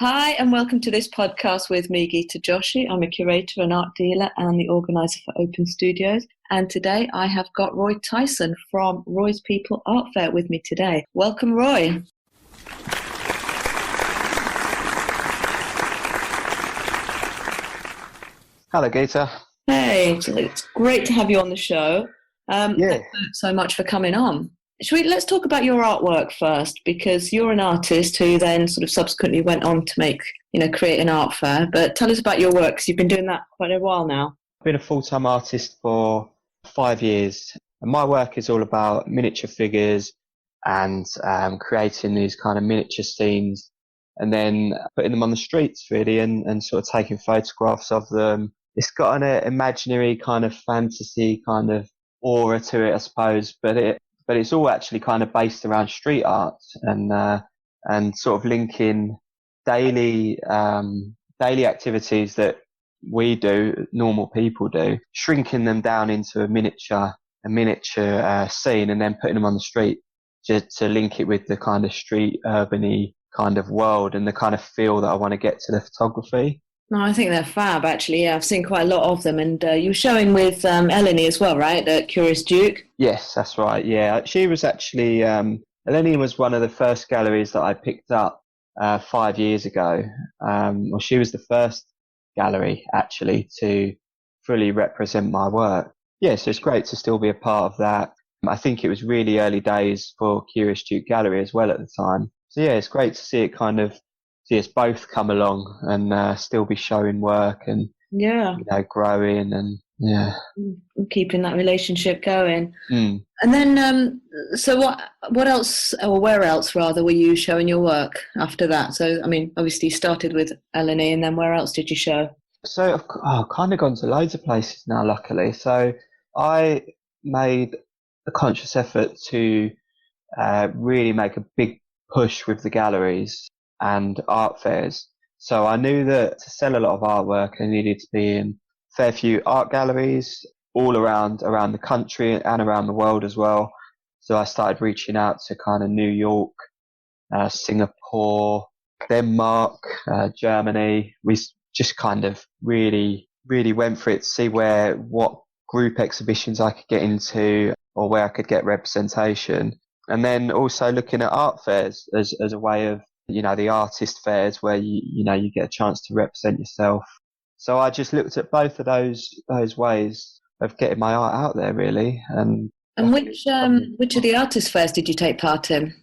Hi, and welcome to this podcast with me, Geeta Joshi. I'm a curator and art dealer and the organizer for Open Studios. And today I have got Roy Tyson from Roy's People Art Fair with me today. Welcome, Roy. Hello, Geeta. Hey, it's great to have you on the show. Yeah. Thanks so much for coming on. Let's talk about your artwork first, because you're an artist who then sort of subsequently went on to create an art fair. But tell us about your work, because you've been doing that quite a while now. I've been a full-time artist for 5 years, and my work is all about miniature figures and creating these kind of miniature scenes and then putting them on the streets, really, and sort of taking photographs of them. It's got an imaginary kind of fantasy kind of aura to it, I suppose, but it's all actually kind of based around street art and sort of linking daily activities that we do, normal people do, shrinking them down into a miniature scene and then putting them on the street to link it with the kind of street urban-y kind of world and the kind of feel that I want to get to the photography. No, I think they're fab, actually. Yeah, I've seen quite a lot of them. And you were showing with Eleni as well, right, at Curious Duke? Yes, that's right. Yeah, she was actually, Eleni was one of the first galleries that I picked up 5 years ago. Well, she was the first gallery, actually, to fully represent my work. Yeah, so it's great to still be a part of that. I think it was really early days for Curious Duke Gallery as well at the time. So yeah, it's great to see us both come along and still be showing work and growing and keeping that relationship going. Mm. And then so what else, or where else rather, were you showing your work after that? So I mean, obviously you started with Eleni, and then where else did you show? So I've kind of gone to loads of places now, luckily. So I made a conscious effort to really make a big push with the galleries and art fairs. So I knew that to sell a lot of artwork, I needed to be in a fair few art galleries all around the country and around the world as well. So I started reaching out to kind of New York, Singapore, Denmark, Germany. We just kind of really, really went for it to see what group exhibitions I could get into or where I could get representation. And then also looking at art fairs as a way of, the artist fairs where you get a chance to represent yourself. So I just looked at both of those ways of getting my art out there, really. And which of the artist fairs did you take part in?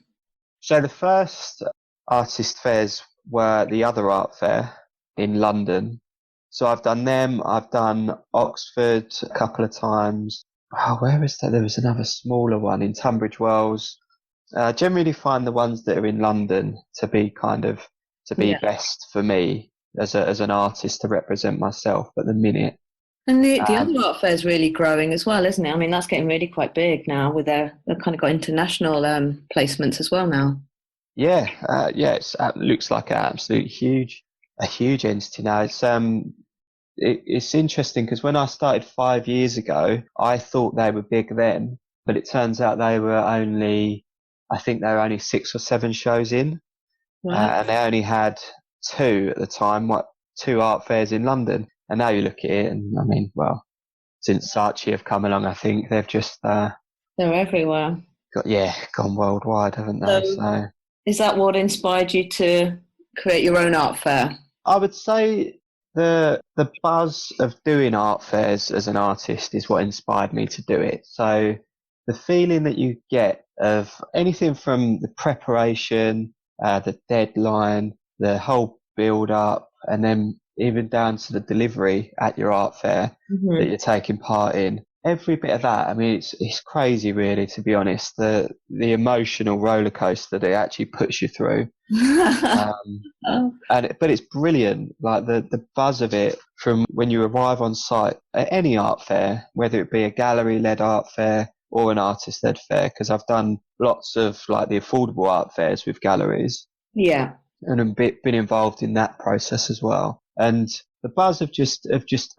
So the first artist fairs were the Other Art Fair in London. So I've done them. I've done Oxford a couple of times. Oh, where was that? There was another smaller one in Tunbridge Wells. Generally find the ones that are in London to be best for me as an artist to represent myself at the minute. And the Other Art Fair is really growing as well, isn't it? I mean, that's getting really quite big now with they've kind of got international placements as well now. Yeah, it looks like a huge entity now. It's interesting because when I started 5 years ago, I thought they were big then, but it turns out they were only 6 or 7 shows in. Wow. And they only had 2 at the time, 2 art fairs in London. And now you look at it and I mean, well, since Saatchi have come along, I think they've just, they're everywhere. Gone worldwide, haven't they? So is that what inspired you to create your own art fair? I would say the buzz of doing art fairs as an artist is what inspired me to do it. So the feeling that you get of anything from the preparation, the deadline, the whole build up, and then even down to the delivery at your art fair that you're taking part in. Every bit of that, I mean, it's crazy, really, to be honest. The emotional roller coaster that it actually puts you through, but it's brilliant. Like the buzz of it from when you arrive on site at any art fair, whether it be a gallery-led art fair or an artist-led fair, because I've done lots of like the affordable art fairs with galleries. Yeah, and I've been involved in that process as well. And the buzz of just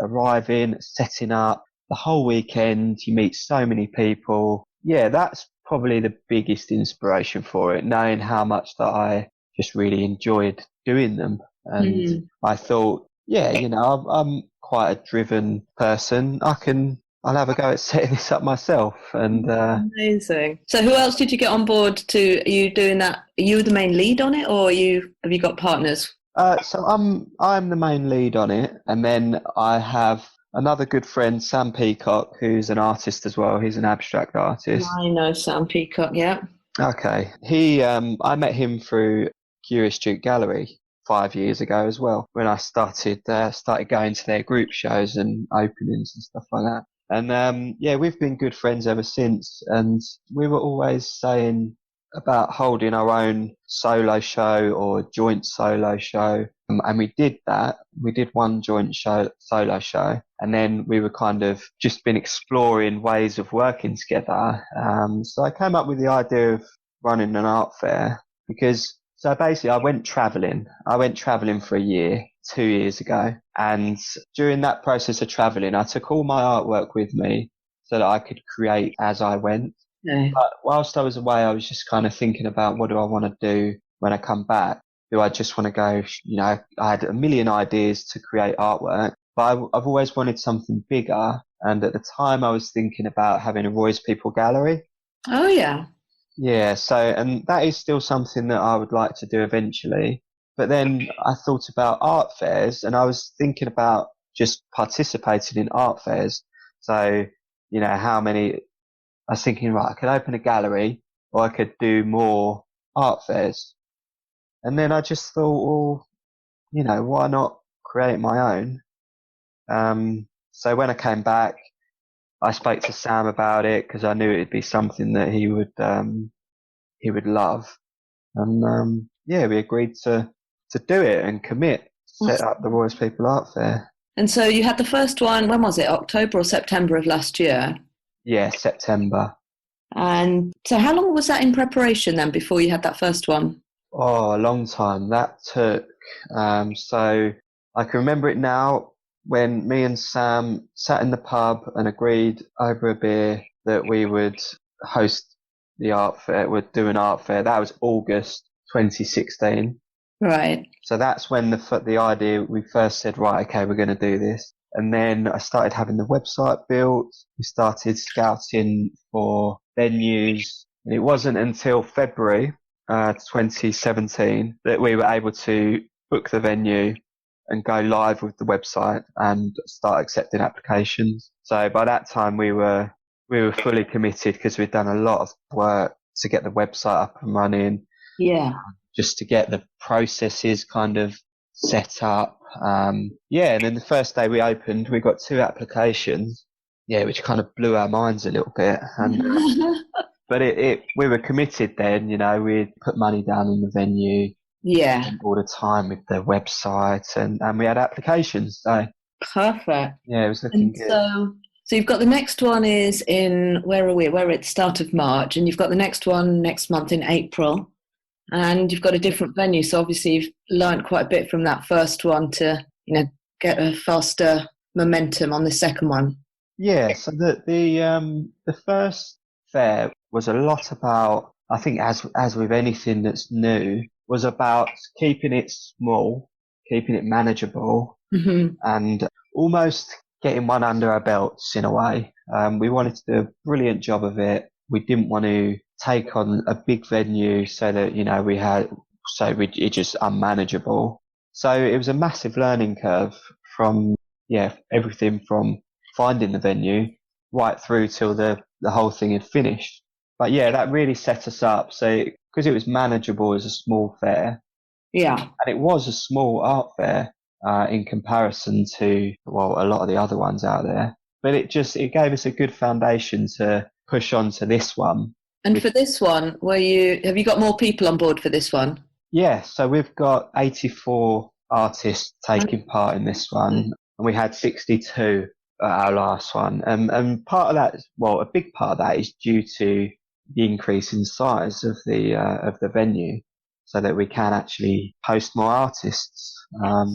arriving, setting up the whole weekend, you meet so many people. Yeah, that's probably the biggest inspiration for it, knowing how much that I just really enjoyed doing them. And I thought, yeah, I'm quite a driven person. I'll have a go at setting this up myself. And Amazing. So who else did you get on board to, are you doing that? Are you the main lead on it, or have you got partners? so I'm the main lead on it, and then I have another good friend, Sam Peacock, who's an artist as well. He's an abstract artist. I know Sam Peacock, yeah. Okay. I met him through Curious Street Gallery 5 years ago as well, when I started going to their group shows and openings and stuff like that. And yeah, we've been good friends ever since. And we were always saying about holding our own solo show or joint solo show. And we did that. We did one solo show. And then we were kind of just been exploring ways of working together. So I came up with the idea of running an art fair so basically I went traveling. I went traveling for a year, 2 years ago. And during that process of traveling, I took all my artwork with me so that I could create as I went. No. But whilst I was away, I was just kind of thinking about, what do I want to do when I come back? Do I just want to go, I had a million ideas to create artwork, but I've always wanted something bigger. And at the time I was thinking about having a Roy's People gallery. Oh, yeah. Yeah. And that is still something that I would like to do eventually. But then I thought about art fairs, and I was thinking about just participating in art fairs. So, I was thinking, right, I could open a gallery, or I could do more art fairs. And then I just thought, well, why not create my own? So when I came back, I spoke to Sam about it because I knew it'd be something that he would love. And yeah, we agreed to do it and set up the Roy's People Art Fair. And so you had the first one, when was it? October or September of last year? Yeah, September. And so how long was that in preparation then before you had that first one? Oh, a long time. That took, so I can remember it now, when me and Sam sat in the pub and agreed over a beer that we would host the art fair, would do an art fair. That was August 2016. Right. So that's when the idea, we first said, right, okay, we're going to do this. And then I started having the website built. We started scouting for venues. And it wasn't until February 2017 that we were able to book the venue and go live with the website and start accepting applications. So by that time we were fully committed, because we'd done a lot of work to get the website up and running. Yeah. Just to get the processes kind of set up. Yeah, and then the first day we opened, we got 2 applications. Yeah, which kind of blew our minds a little bit. And but we were committed then. We'd put money down on the venue. Yeah. Spent all the time with the website, and we had applications. So perfect. Yeah, it was looking good. So you've got the next one is in, where are we? We're at the start of March, and you've got the next one next month in April. And you've got a different venue, so obviously you've learned quite a bit from that first one to, get a faster momentum on the second one. Yeah, so the first fair was a lot about, I think, as with anything that's new, was about keeping it small, keeping it manageable, and almost getting one under our belts in a way. We wanted to do a brilliant job of it. We didn't want to take on a big venue so that, it's just unmanageable. So it was a massive learning curve from, everything from finding the venue right through till the whole thing had finished. But yeah, that really set us up. So, because it was manageable as a small fair. Yeah. And it was a small art fair, in comparison to, a lot of the other ones out there. But it gave us a good foundation to push on to this one. And for this one, have you got more people on board for this one? Yeah, so we've got 84 artists taking part in this one, and we had 62 at our last one. And part of that, a big part of that is due to the increase in size of the venue, so that we can actually host more artists.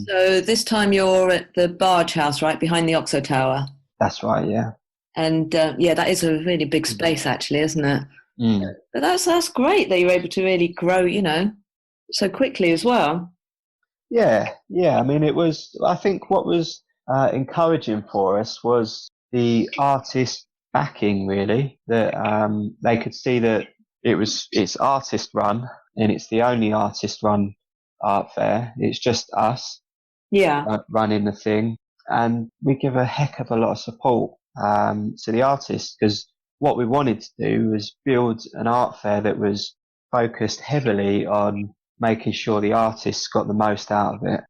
So this time you're at the Barge House, right, behind the Oxo Tower? That's right, yeah. And that is a really big space, actually, isn't it? Mm. But that's great that you're able to really grow, so quickly as well. Yeah. I mean, I think what was encouraging for us was the artist backing, really, that they could see that it's artist run and it's the only artist run art fair. It's just us Yeah. running the thing, and we give a heck of a lot of support to the artists, because what we wanted to do was build an art fair that was focused heavily on making sure the artists got the most out of it.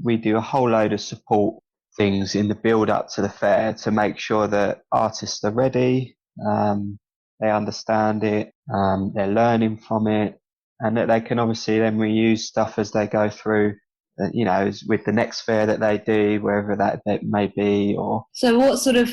We do a whole load of support things in the build up to the fair to make sure that artists are ready, they understand it, they're learning from it, and that they can obviously then reuse stuff as they go through, with the next fair that they do, wherever that may be. Or So what sort of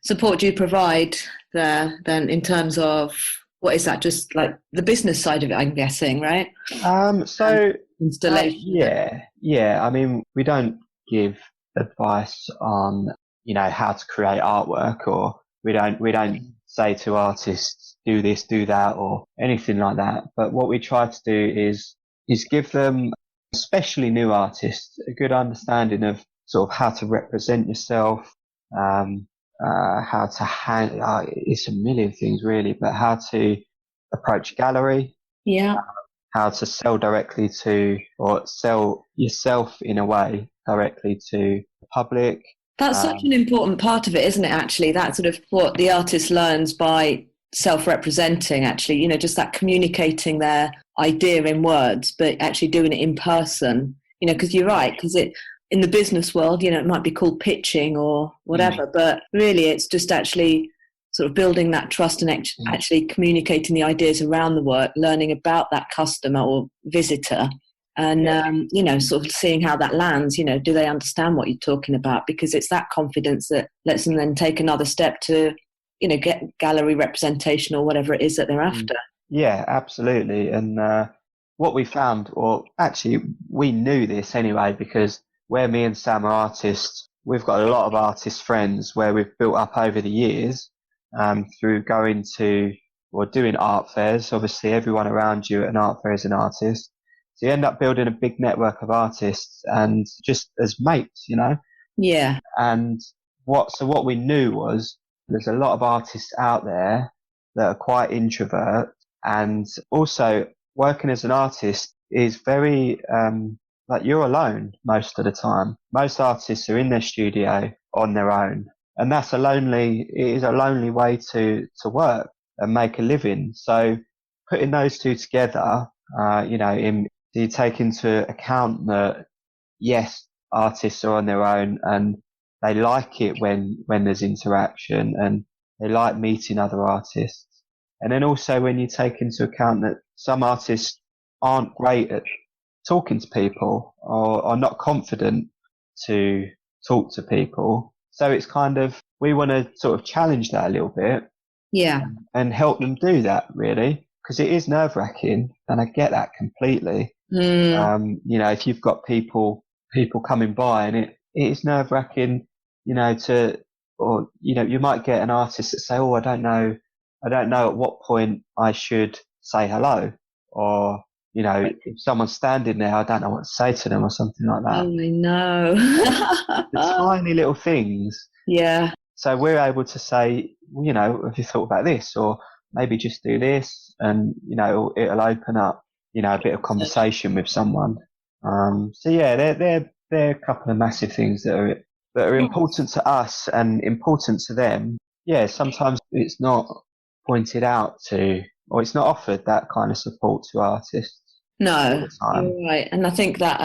support do you provide there then, in terms of, what is that, just like the business side of it, I'm guessing, right? Um, so installation. yeah. I mean, we don't give advice on, how to create artwork, or we don't say to artists, do this, do that, or anything like that. But what we try to do is give them, especially new artists, a good understanding of sort of how to represent yourself, um, how to it's a million things really, but how to approach gallery, Yeah. how to sell directly to, or sell yourself in a way directly to the public. That's such an Um, important part of it, isn't it, actually? That sort of what the artist learns by self-representing, actually, just that communicating their idea in words, but actually doing it in person, because you're right, because in the business world, it might be called pitching or mm, whatever, but really it's just actually sort of building that trust and actually communicating the ideas around the work, learning about that customer or visitor, and yeah. sort of seeing how that lands. Do they understand what you're talking about? Because it's that confidence that lets them then take another step to get gallery representation or whatever it is that they're Mm. after. Yeah, absolutely. And what we found, or actually we knew this anyway, because where me and Sam are artists, we've got a lot of artist friends where we've built up over the years, through going to or doing art fairs. Obviously, everyone around you at an art fair is an artist. So you end up building a big network of artists and just as mates. Yeah. And what we knew was there's a lot of artists out there that are quite introvert, and also working as an artist is very, like, you're alone most of the time. Most artists are in their studio on their own, and it is a lonely way to work and make a living. So putting those two together, you take into account that, yes, artists are on their own and they like it when there's interaction, and they like meeting other artists. And then also when you take into account that some artists aren't great at talking to people, or are not confident to talk to people. So it's kind of, we want to sort of challenge that a little bit Yeah. and help them do that, really, because it is nerve wracking, and I get that completely. Mm. If you've got people coming by, and it is nerve wracking, you might get an artist that say, "Oh, I don't know at what point I should say hello," or, if someone's standing there, I don't know what to say to them, or something like Oh, that. I know. The tiny little things. Yeah. So we're able to say, have you thought about this? Or maybe just do this, and, it'll open up, a bit of conversation with someone. So yeah, they're a couple of massive things that are important to us and important to them. Yeah, sometimes it's not pointed out to, or it's not offered, that kind of support to artists all No, the time. you're right. And I think that,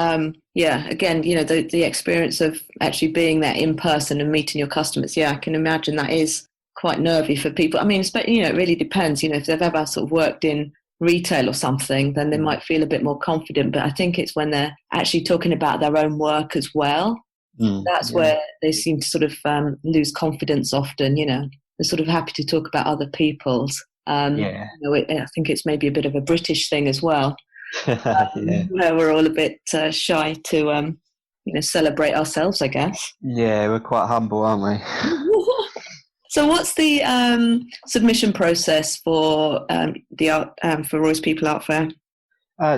yeah, again, the experience of actually being there in person and meeting your customers, yeah, I can imagine that is quite nervy for people. I mean, it really depends. If they've ever sort of worked in retail or something, then they Mm. might feel a bit more confident. But I think it's when they're actually talking about their own work as well, that's Yeah, where they seem to sort of lose confidence often. They're sort of happy to talk about other people's. yeah, I think it's maybe a bit of a British thing as well, yeah, where we're all a bit shy to, celebrate ourselves, I guess. yeah. We're quite humble, aren't we? So, what's the submission process for the art for Roy's People Art Fair?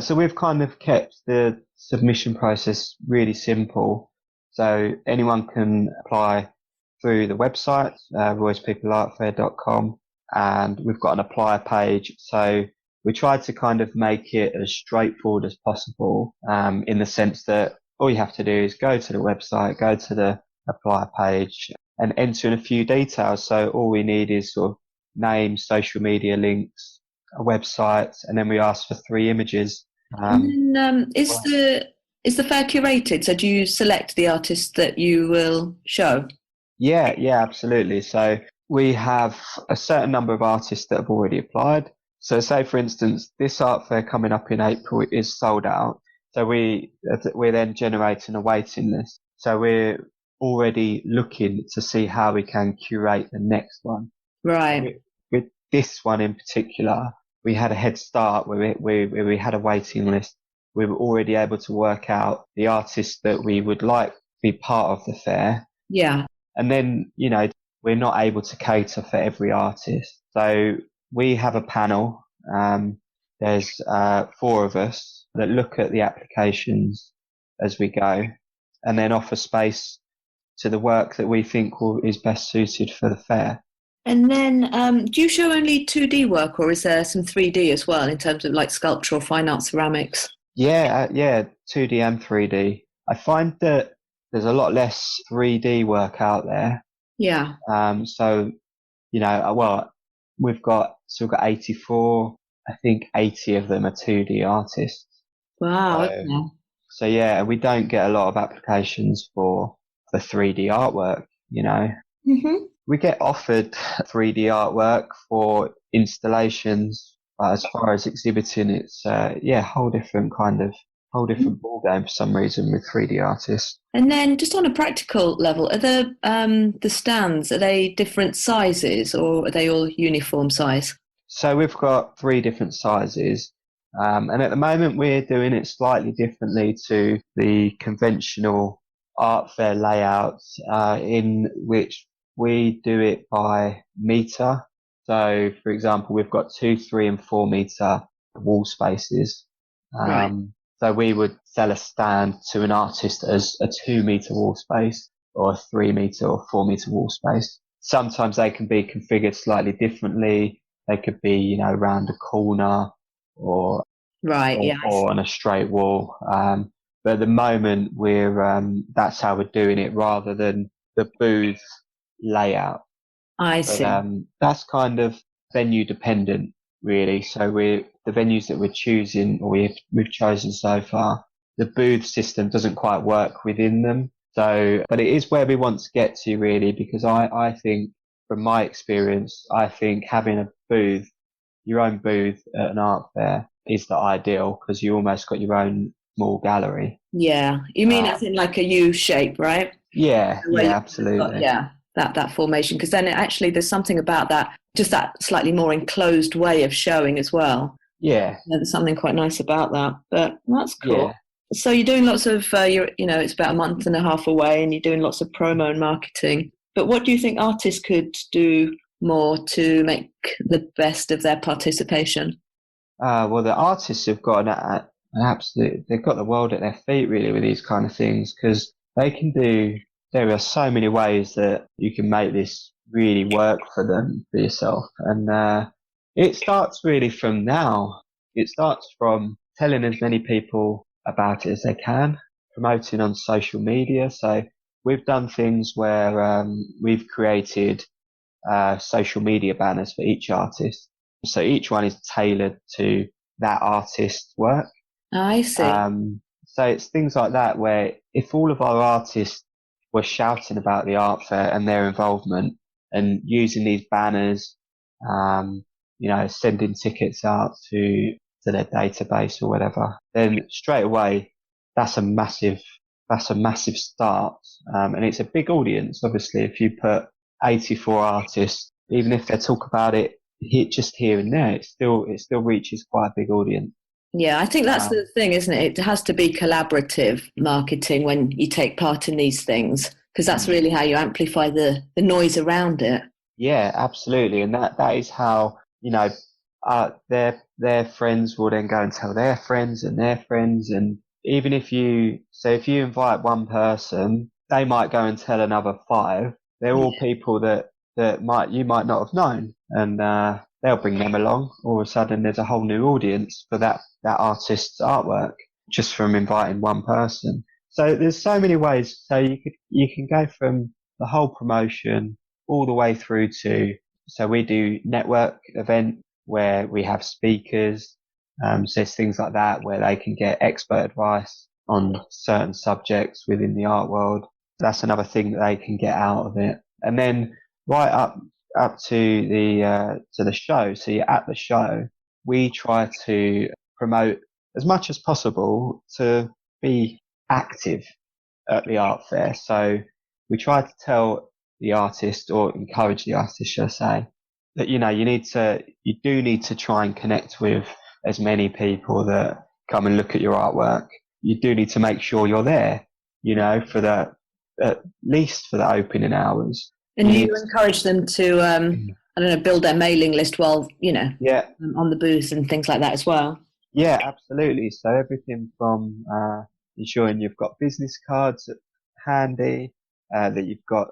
So we've kind of kept the submission process really simple. So anyone can apply through the website, roycepeopleartfair.com, and we've got an apply page. So we tried to kind of make it as straightforward as possible, in the sense that all you have to do is go to the website, go to the apply page and enter in a few details. So all we need is sort of name, social media links, a website, and then we ask for 3 images. And then, is the fair curated? So do you select the artists that you will show? Yeah, absolutely. So we have a certain number of artists that have already applied. So say, for instance, this art fair coming up in April is sold out. So we're then generating a waiting list. So we're already looking to see how we can curate the next one. Right. With this one in particular, we had a head start where we had a waiting list. We were already able to work out the artists that we would like to be part of the fair. Yeah. And then, we're not able to cater for every artist. So we have a panel. There's 4 of us that look at the applications as we go and then offer space to the work that we think is best suited for the fair. And then do you show only 2D work, or is there some 3D as well in terms of like sculptural, fine art, ceramics? Yeah, 2D and 3D. I find that there's a lot less 3D work out there. Yeah. So, we've got 84, I think 80 of them are 2D artists. Wow. Okay. So yeah, we don't get a lot of applications for the 3D artwork, Mm-hmm. We get offered 3D artwork for installations, but as far as exhibiting, it's, whole different ball game for some reason with 3D artists. And then just on a practical level, are the stands, are they different sizes or are they all uniform size? So we've got 3 different sizes. And at the moment we're doing it slightly differently to the conventional art fair layouts, in which we do it by meter. So for example, we've got 2, 3 and 4 meter wall spaces. Right. So we would sell a stand to an artist as a 2 meter wall space or a 3 meter or 4 meter wall space. Sometimes they can be configured slightly differently. They could be, around a corner or on a straight wall. But at the moment that's how we're doing it rather than the booth layout. I see. That's kind of venue dependent, really. So the venues that we're choosing, or we've chosen so far, the booth system doesn't quite work within them. So, but it is where we want to get to, really, because I think, from my experience, I think having your own booth at an art fair is the ideal, because you almost got your own small gallery. Yeah. You mean as in like a U shape, right? Yeah, absolutely. That formation, because then there's something about that, just that slightly more enclosed way of showing as well. Yeah. There's something quite nice about that, but that's cool. Yeah. So you're doing lots of, it's about a month and a half away and you're doing lots of promo and marketing. But what do you think artists could do more to make the best of their participation? Well, the artists have got they've got the world at their feet, really, with these kind of things, because there are so many ways that you can make this really work for yourself. And it starts really from now. It starts from telling as many people about it as they can, promoting on social media. So we've done things where we've created social media banners for each artist. So each one is tailored to that artist's work. I see. So it's things like that where if all of our artists were shouting about the art fair and their involvement and using these banners, sending tickets out to their database or whatever, then straight away that's a massive start. And it's a big audience. Obviously, if you put 84 artists, even if they talk about it just here and there, it still reaches quite a big audience. Yeah, I think that's the thing, isn't it? It has to be collaborative marketing when you take part in these things, because that's really how you amplify the noise around it. Yeah, absolutely. And that is how, their friends will then go and tell their friends and their friends, and even if you invite one person, they might go and tell another 5. They're all people that you might not have known, and they'll bring them along. All of a sudden, there's a whole new audience for that artist's artwork just from inviting one person. So there's so many ways. So you can go from the whole promotion all the way through to, so we do network event where we have speakers. So there's things like that where they can get expert advice on certain subjects within the art world. That's another thing that they can get out of it. And then right up to the show. So you're at the show. We try to promote as much as possible to be active at the art fair. So we try to tell the artist, or encourage the artist, should I say, that, you do need to try and connect with as many people that come and look at your artwork. You do need to make sure you're there, at least for the opening hours. And you encourage them to, build their mailing list while, on the booth and things like that as well. Yeah, absolutely. So everything from ensuring you've got business cards handy, that you've got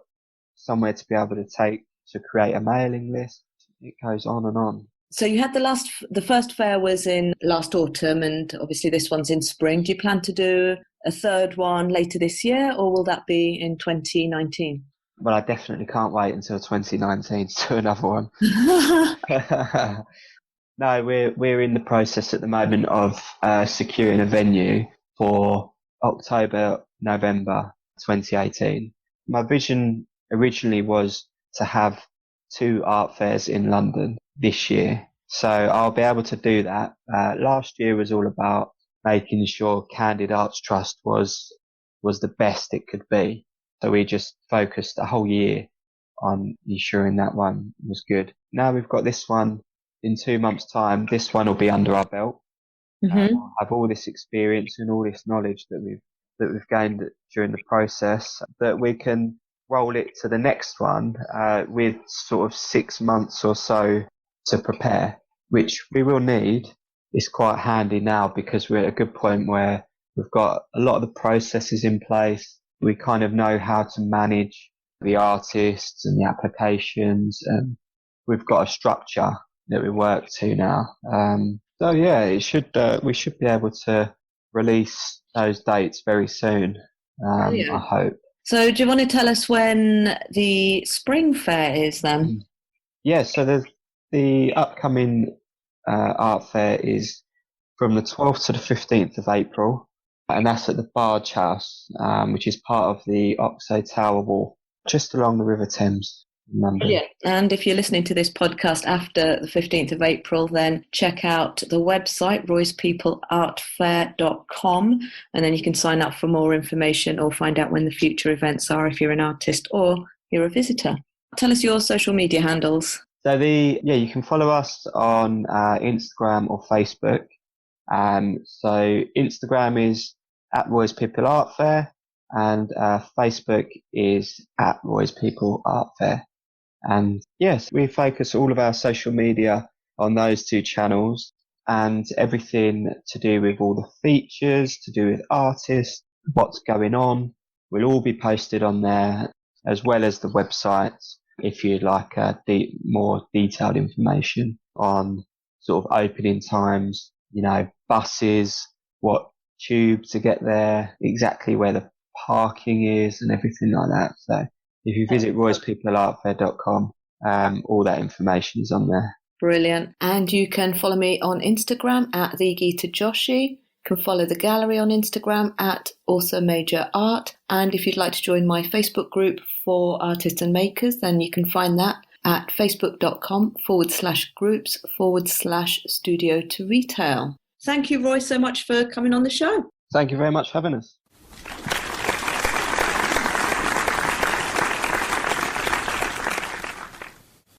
somewhere to be able to take to create a mailing list. It goes on and on. So you had the first fair was in last autumn, and obviously this one's in spring. Do you plan to do a third one later this year, or will that be in 2019? Well, I definitely can't wait until 2019 to do another one. No, we're in the process at the moment of securing a venue for October, November 2018. My vision originally was to have 2 art fairs in London this year. So I'll be able to do that. Last year was all about making sure Candid Arts Trust was the best it could be. So we just focused the whole year on ensuring that one was good. Now we've got this one in 2 months' time. This one will be under our belt. We'll have all this experience and all this knowledge that we've gained during the process, that we can roll it to the next one with sort of 6 months or so to prepare, which we will need. It's quite handy now because we're at a good point where we've got a lot of the processes in place. We kind of know how to manage the artists and the applications, and we've got a structure that we work to now. So yeah, we should be able to release those dates very soon. I hope. So do you want to tell us when the spring fair is then? Yeah, so the upcoming art fair is from the 12th to the 15th of April, and that's at the Barge House, which is part of the Oxo Tower Wharf, just along the River Thames in London. Yeah, and if you're listening to this podcast after the 15th of April, then check out the website, roycepeopleartfair.com, and then you can sign up for more information or find out when the future events are if you're an artist or you're a visitor. Tell us your social media handles. So you can follow us on Instagram or Facebook. So Instagram is at Roy's People Art Fair, and Facebook is at Roy's People Art Fair. And yes, we focus all of our social media on those 2 channels, and everything to do with all the features, to do with artists, what's going on, will all be posted on there, as well as the website if you'd like more detailed information on sort of opening times, buses, what tube to get there, exactly where the parking is and everything like that. So if you visit roycepeopleartfair.com, all that information is on there. Brilliant. And you can follow me on Instagram at @thegeetajoshi. You can follow the gallery on Instagram at Also Major Art. And if you'd like to join my Facebook group for artists and makers, then you can find that at facebook.com/groups/studio to retail. Thank you, Roy, so much for coming on the show. Thank you very much for having us.